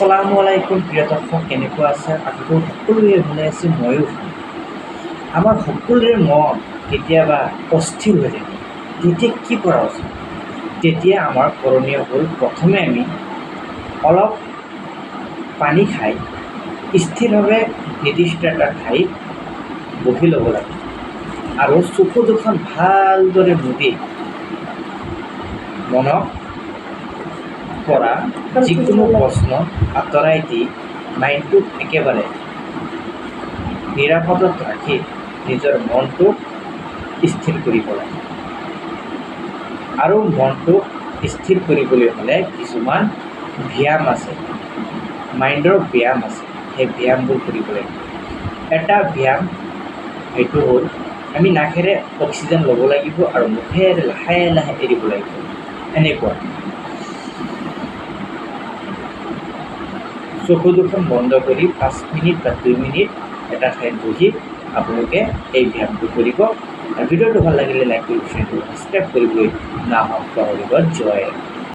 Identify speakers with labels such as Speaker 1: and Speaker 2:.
Speaker 1: আসসালামু আলাইকুম প্ৰিয় দৰ্শক, কেনেকুৱা আছে? আকৌ সকলোৱে ভালে আছে, ময়ো। আমাৰ সকলোৰে মন কেতিয়াবা অস্থিৰ হৈ থাকে। তেতিয়া কি কৰা উচিত? তেতিয়া আমাৰ কৰণীয় হ'ল, প্ৰথমে আমি অলপ পানী খাই স্থিৰভাৱে নিৰ্দিষ্ট এটা ঠাইত বহি ল'ব লাগে আৰু চকু দুখন ভালদৰে মুদি মনক পৰা যিকোনো প্ৰশ্ন আঁতৰাই দি মাইণ্ডটোক একেবাৰে নিৰাপদত ৰাখি নিজৰ মনটোক স্থিৰ কৰিব লাগে। আৰু মনটোক স্থিৰ কৰিবলৈ হ'লে কিছুমান ব্যায়াম আছে, মাইণ্ডৰ ব্যায়াম আছে, সেই ব্যায়ামবোৰ কৰিব লাগিব। এটা ব্যায়াম সেইটো হ'ল, আমি নাকেৰে অক্সিজেন ল'ব লাগিব আৰু মুখেৰে লাহে লাহে এৰিব লাগিব। এনেকুৱা চকু দুখন বন্ধ কৰি 5 মিনিট বা 2 মিনিট এটা ঠাইত বহি আপোনালোকে এই ব্যায়ামটো কৰিব। আৰু ভিডিঅ'টো ভাল লাগিলে লাইক কৰিব, শ্বেয়াৰ কৰিব, সাবস্ক্ৰাইব কৰিবলৈ নাপাহৰিব। জয়।